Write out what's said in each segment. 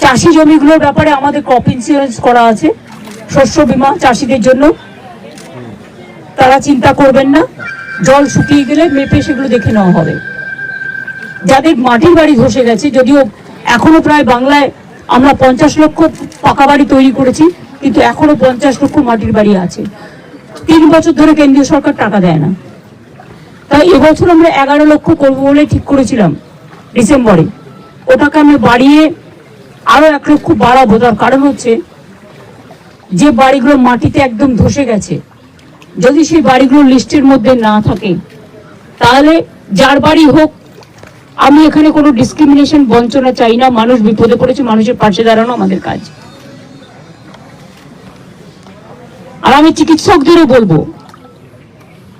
চাষি জমিগুলোর ব্যাপারে আমাদের ক্রপ ইন্স্যুরেন্স করা আছে, শস্য বীমা চাষিদের জন্য, তারা চিন্তা করবেন না। জল শুকিয়ে গেলে মেপে সেগুলো দেখে নেওয়া হবে। যাদের মাটির বাড়ি ধসে গেছে, যদিও এখনো প্রায় বাংলায় আমরা 50 লক্ষ পাকা বাড়ি তৈরি করেছি, কিন্তু এখনো 50 লক্ষ মাটির বাড়ি আছে। 3 বছর ধরে কেন্দ্রীয় সরকার টাকা দেয় না। তাই এবছর আমরা 11 লক্ষ করবো বলে ঠিক করেছিলাম ডিসেম্বরে। ওটাকে আমরা বাড়িয়ে আরো 1 লক্ষ বাড়াবো। তার কারণ হচ্ছে যে বাড়িগুলো মাটিতে একদম ধসে গেছে, যদি সেই বাড়িগুলো লিস্টের মধ্যে না থাকে, তাহলে যার বাড়ি হোক, আমি এখানে কোনো ডিসক্রিমিনেশন বঞ্চনা চাই না। মানুষ বিপদে পড়েছে, মানুষের পাশে দাঁড়ানো আমাদের কাজ। আর আমি চিকিৎসকদেরও বলবো,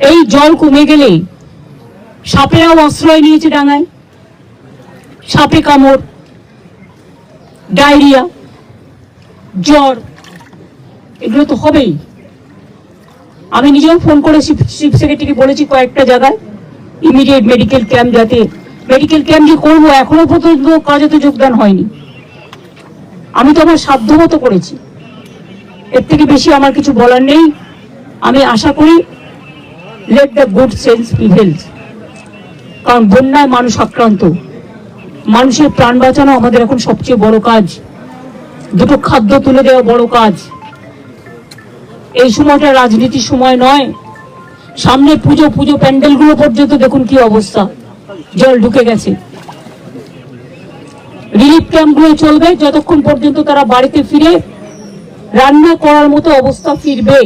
এই জল কমে গেলেই সাপেরাও আশ্রয় নিয়েছে ডাঙায়, সাপে কামড়, ডায়রিয়া, জ্বর, এগুলো তো হবেই। আমি নিজেও ফোন করে চিফ সেক্রেটারিকে বলেছি কয়েকটা জায়গায় ইমিডিয়েট মেডিকেল ক্যাম্প, যাতে মেডিকেল ক্যাম্প যে করবো এখনো পর্যন্ত কাজে তো যোগদান হয়নি। আমি তো আমার সাধ্যমতো করেছি, এর থেকে বেশি আমার কিছু বলার নেই। আমি আশা করি let the good sense prevails, কারণ বন্যায় মানুষ আক্রান্ত, মানুষের প্রাণ বাঁচানো আমাদের এখন সবচেয়ে বড় কাজ। দুটো খাদ্য তুলে দেওয়া বড় কাজ। এই সময়টা রাজনীতির সময় নয়। সামনে পুজো, পুজো প্যান্ডেলগুলো পর্যন্ত দেখুন কি অবস্থা, জল ঢুকে গেছে। রিলিফ ক্যাম্পগুলো চলবে যতক্ষণ পর্যন্ত তারা বাড়িতে ফিরে রান্না করার মতো অবস্থা ফিরবে।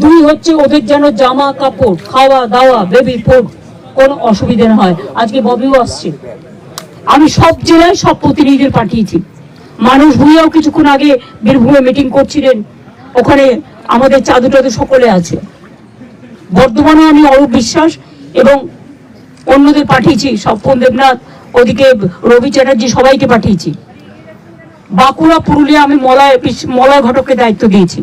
2 হচ্ছে ওদের যেন জামা কাপড়, খাওয়া দাওয়া, বেবি ফুড কোনো অসুবিধা না হয়। আজকে ববিও আসছে, আমি সব জেলায় সব প্রতিনিধিদের পাঠিয়েছি। মানুষ ভূঁইয়াও কিছুক্ষণ আগে বীরভূমে মিটিং করছিলেন, ওখানে আমাদের চাদু টাদু সকলে আছে। বর্ধমানে আমি অরূপ বিশ্বাস এবং অন্যদের পাঠিয়েছি, স্বপন দেবনাথ, ওদিকে রবি চ্যাটার্জি, সবাইকে পাঠিয়েছি। বাঁকুড়া, পুরুলিয়া আমি মলয় ঘটককে দায়িত্ব দিয়েছি,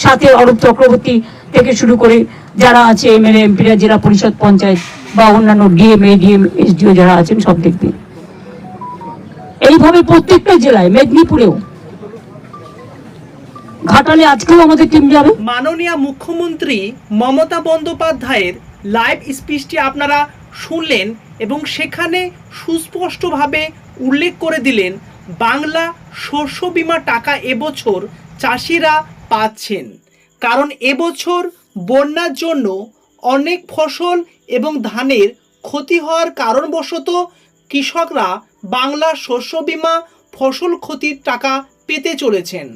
সাথে অরূপ চক্রবর্তী থেকে শুরু করে যারা আছে এমএলএ এমপিরা, জেলা পরিষদ, পঞ্চায়েত বা অন্যান্য ডিএম, এডিএম, এসডিও যারা আছেন সব দেখবে। এইভাবে প্রত্যেকটা জেলায়, মেদিনীপুরেও, ঘাটালে আজকেও আমাদের টিম যাবে। মাননীয় মুখ্যমন্ত্রী মমতা বন্দ্যোপাধ্যায়ের লাইভ স্পিচটি আপনারা শুনলেন এবং সেখানে সুস্পষ্টভাবে উল্লেখ করে দিলেন বাংলা শস্য বীমা টাকা এবছর চাষিরা পাচ্ছেন। কারণ এবছর বন্যার জন্য অনেক ফসল এবং ধানের ক্ষতি হওয়ার কারণবশত কৃষকরা বাংলা শস্য বীমা ফসল ক্ষতির টাকা পেতে চলেছেন।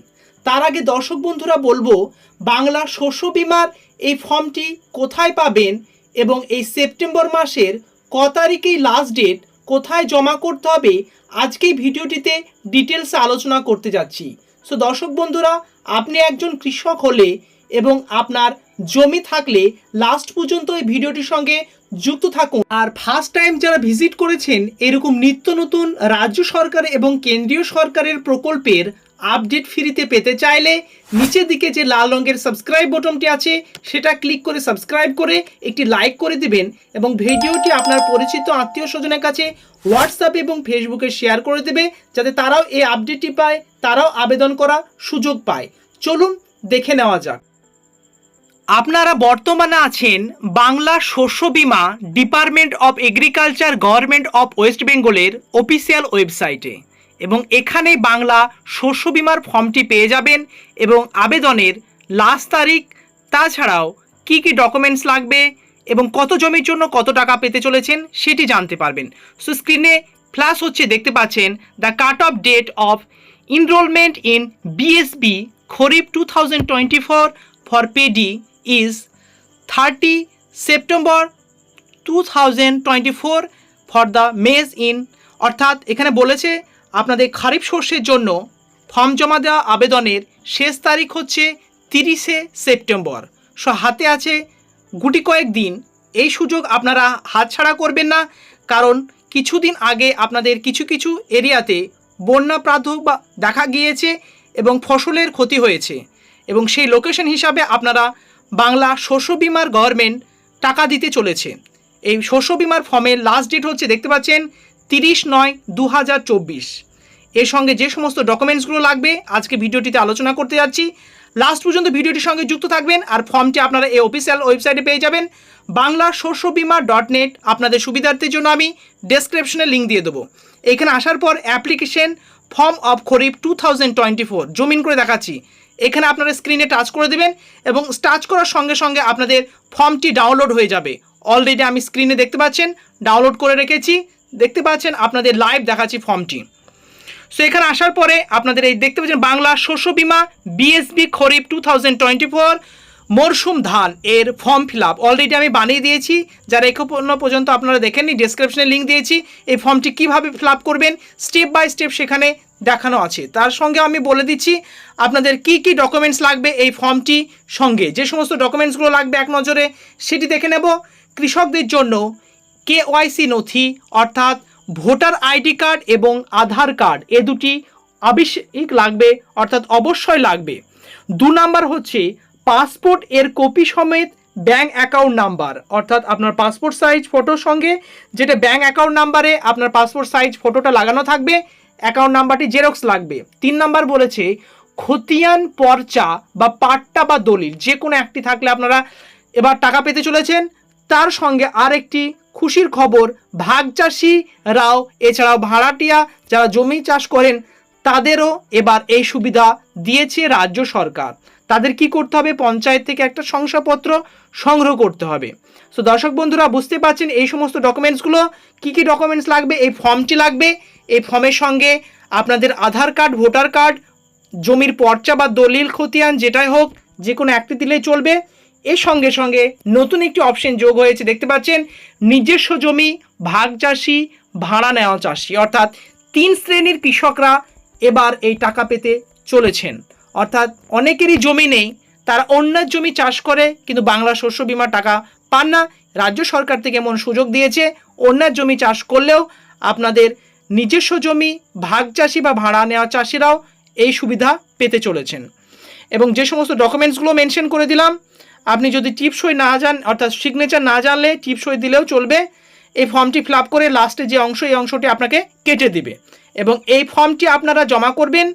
তার আগে দর্শক বন্ধুরা বলবো, বাংলা শস্য বীমার এই ফর্মটি কোথায় পাবেন এবং এই সেপ্টেম্বর মাসের ক তারিখেই লাস্ট ডেট, কোথায় জমা করতে হবে, আজকেই ভিডিওটিতে ডিটেলসে আলোচনা করতে যাচ্ছি। সো দর্শক বন্ধুরা, আপনি একজন কৃষক হলে এবং আপনার জমি থাকলে লাস্ট পর্যন্ত এই ভিডিওটির সঙ্গে যুক্ত থাকুন। আর ফার্স্ট টাইম যারা ভিজিট করেছেন এরকম নিত্য নতুন রাজ্য সরকার এবং কেন্দ্রীয় সরকারের প্রকল্পের আপডেট ফ্রিতে পেতে চাইলে নিচের দিকে যে লাল রঙের সাবস্ক্রাইব বাটনটি আছে সেটা ক্লিক করে সাবস্ক্রাইব করে একটি লাইক করে দিবেন এবং ভিডিওটি আপনার পরিচিত আত্মীয় স্বজনের কাছে হোয়াটসঅ্যাপে এবং ফেসবুকে শেয়ার করে দেবে, যাতে তারাও এই আপডেটটি পায়, তারাও আবেদন করার সুযোগ পায়। চলুন দেখে নেওয়া যাক। আপনারা বর্তমানে আছেন বাংলা শস্য বীমা department of agriculture government of West বেঙ্গলের অফিসিয়াল ওয়েবসাইটে এবং এখানে বাংলা শস্য বীমার ফর্মটি পেয়ে যাবেন এবং আবেদনের লাস্ট তারিখ, তাছাড়াও কি কি ডকুমেন্টস লাগবে এবং কত জমির জন্য কত টাকা পেতে চলেছেন সেটি জানতে পারবেন। সো স্ক্রিনে ফ্ল্যাশ হচ্ছে, দেখতে পাচ্ছেন the cut off date of enrollment in BSB kharif 2024 for paddy is 30 September 2024 for the maize in, অর্থাৎ এখানে বলেছে আপনাদের খারিফ শস্যের জন্য ফর্ম জমা দেওয়া আবেদনের শেষ তারিখ হচ্ছে 30 সেপ্টেম্বর। সো হাতে আছে গুটি কয়েক দিন। এই সুযোগ আপনারা হাতছাড়া করবেন না, কারণ কিছুদিন আগে আপনাদের কিছু কিছু এরিয়াতে বন্যা প্রাদুর্ভাব দেখা গিয়েছে এবং ফসলের ক্ষতি হয়েছে এবং সেই লোকেশন হিসাবে আপনারা বাংলা শস্য বীমার গভর্নমেন্ট টাকা দিতে চলেছে। এই শস্য বীমার ফর্মের লাস্ট ডেট হচ্ছে, দেখতে পাচ্ছেন 30/9/2024 এর সঙ্গে যে সমস্ত ডকুমেন্টসগুলো লাগবে আজকে ভিডিওটিতে আলোচনা করতে যাচ্ছি। লাস্ট পর্যন্ত ভিডিওটির সঙ্গে যুক্ত থাকবেন। আর ফর্মটি আপনারা এই অফিসিয়াল ওয়েবসাইটে পেয়ে যাবেন banglashoshobima.net। আপনাদের সুবিধার্থের জন্য আমি ডেসক্রিপশনে লিঙ্ক দিয়ে দেবো। এখানে আসার পর অ্যাপ্লিকেশন ফর্ম অফ খরিফ 2024 জমিন করে দেখাচ্ছি। এখানে আপনারা স্ক্রিনে টাচ করে দেবেন এবং টাচ করার সঙ্গে সঙ্গে আপনাদের ফর্মটি ডাউনলোড হয়ে যাবে। অলরেডি আমি স্ক্রিনে দেখতে পাচ্ছেন ডাউনলোড করে রেখেছি, দেখতে পাচ্ছেন আপনাদের লাইভ দেখাচ্ছি ফর্মটি। সো এখানে আসার পরে আপনাদের এই দেখতে পাচ্ছেন বাংলা শস্য বিমা বিএসবি খরিফ 2024 মরশুম ধান এর ফর্ম ফিল আপ অলরেডি আমি বানিয়ে দিয়েছি। যারা এখনো পর্যন্ত আপনারা দেখেননি ডেসক্রিপশনে লিঙ্ক দিয়েছি। এই ফর্মটি কীভাবে ফিল আপ করবেন স্টেপ বাই স্টেপ সেখানে দেখানো আছে। তার সঙ্গে আমি বলে দিচ্ছি আপনাদের কি কি ডকুমেন্টস লাগবে এই ফর্মটি সঙ্গে। যে সমস্ত ডকুমেন্টসগুলো লাগবে এক নজরে সেটি দেখে নেব। কৃষকদের জন্য কেওয়াইসি নথি অর্থাৎ ভোটার আইডি কার্ড এবং আধার কার্ড এ দুটি আবশ্যিক লাগবে, অর্থাৎ অবশ্যই লাগবে। 2 নাম্বার হচ্ছে পাসপোর্ট এর কপি সমেত ব্যাঙ্ক অ্যাকাউন্ট নাম্বার, অর্থাৎ আপনার পাসপোর্ট সাইজ ফটোর সঙ্গে যেটা ব্যাঙ্ক অ্যাকাউন্ট নাম্বারে আপনার পাসপোর্ট সাইজ ফটোটা লাগানো থাকবে, অ্যাকাউন্ট নাম্বারটি জেরক্স লাগবে। 3 নাম্বার বলেছে খতিয়ান পর্চা বা পাট্টা বা দলিল যে কোনো একটি থাকলে আপনারা এবার টাকা পেতে চলেছেন। তার সঙ্গে আরেকটি খুশির খবর, ভাগ চাষিরাও এছাড়াও ভাড়াটিয়া যারা জমি চাষ করেন তাদেরও এবার এই সুবিধা দিয়েছে রাজ্য সরকার। তাদের কি করতে হবে, পঞ্চায়েত থেকে একটা শংসাপত্র সংগ্রহ করতে হবে। সো দর্শক বন্ধুরা বুঝতে পারছেন এই সমস্ত ডকুমেন্টসগুলো কি কি ডকুমেন্টস লাগবে। এই ফর্মটি লাগবে, এই ফর্মের সঙ্গে আপনাদের আধার কার্ড, ভোটার কার্ড, জমির পর্চা বা দলিল খতিয়ান যেটাই হোক যে কোনো একটি দিলেই চলবে। এর সঙ্গে সঙ্গে নতুন একটি অপশন যোগ হয়েছে, দেখতে পাচ্ছেন নিজস্ব জমি, ভাগ চাষি, ভাড়া নেওয়া চাষি, অর্থাৎ 3 শ্রেণীর কৃষকরা এবার এই টাকা পেতে চলেছেন। অর্থাৎ অনেকেরই জমি নেই, তারা অন্যের জমি চাষ করে কিন্তু বাংলা শস্য বিমার টাকা পান না। রাজ্য সরকার থেকে এমন সুযোগ দিয়েছে অন্যের জমি চাষ করলেও আপনাদের নিজস্ব জমি, ভাগ চাষি বা ভাড়া নেওয়া চাষিরাও এই সুবিধা পেতে চলেছেন। এবং যে সমস্ত ডকুমেন্টসগুলো মেনশন করে দিলাম, আপনি যদি টিপসই না জান অর্থাৎ সিগনেচার না জানলে টিপসই দিলেও চলবে। এই ফর্মটি ফিল আপ করে লাস্টে যে অংশ এই অংশটি আপনাকে কেটে দিবে এবং এই ফর্মটি আপনারা জমা করবেন।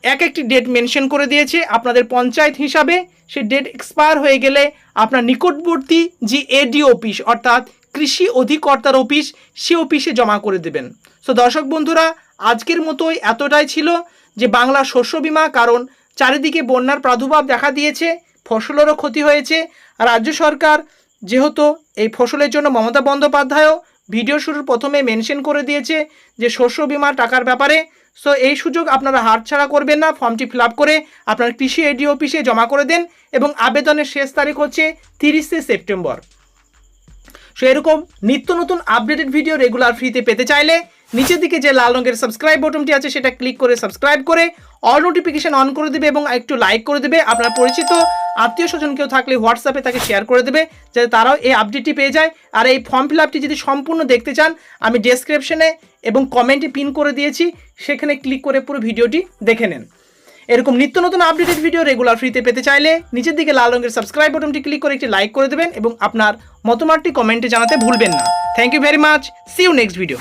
একটি ডেট মেনশন করে দিয়েছে আপনাদের পঞ্চায়েত হিসাবে, সেই ডেট এক্সপায়ার হয়ে গেলে আপনার নিকটবর্তী যে এডি অফিস অর্থাৎ কৃষি অধিকর্তার অফিস সে অফিসে জমা করে দেবেন। সো দর্শক বন্ধুরা আজকের মতোই এতটাই ছিল যে বাংলা শস্য বিমা, কারণ চারিদিকে বন্যার প্রাদুর্ভাব দেখা দিয়েছে, ফসলেরও ক্ষতি হয়েছে। রাজ্য সরকার যেহেতু এই ফসলের জন্য মমতা বন্দ্যোপাধ্যায়ও ভিডিও শুরুর প্রথমে মেনশন করে দিয়েছে যে শস্য বিমার টাকার ব্যাপারে। সো এই সুযোগ আপনারা হাতছাড়া করবেন না, ফর্মটি ফিল আপ করে আপনার কৃষি এডি অফিসে জমা করে দেন এবং আবেদনের শেষ তারিখ হচ্ছে 30শে সেপ্টেম্বর। সো এরকম নিত্য নতুন আপডেটেড ভিডিও রেগুলার ফ্রিতে পেতে চাইলে নিচের দিকে যে লাল রঙের সাবস্ক্রাইব বাটনটি আছে সেটা ক্লিক করে সাবস্ক্রাইব করে অল নোটিফিকেশন অন করে দেবে এবং একটু লাইক করে দেবে। আপনার পরিচিত আত্মীয় স্বজন কেউ থাকলে হোয়াটসঅ্যাপে তাকে শেয়ার করে দেবে যাতে তারাও এই আপডেটটি পেয়ে যায়। আর এই ফর্ম ফিল আপটি যদি সম্পূর্ণ দেখতে চান আমি ডেসক্রিপশনে এবং কমেন্টে পিন করে দিয়েছি, সেখানে ক্লিক করে পুরো ভিডিওটি দেখে নেন। এরকম নিত্য নতুন আপডেটেড ভিডিও রেগুলার ফ্রিতে পেতে চাইলে নিচের দিকে লাল রঙের সাবস্ক্রাইব বাটনটি ক্লিক করে একটি লাইক করে দেবেন এবং আপনার মতামতটি কমেন্টে জানাতে ভুলবেন না। Thank you very much, see you next video.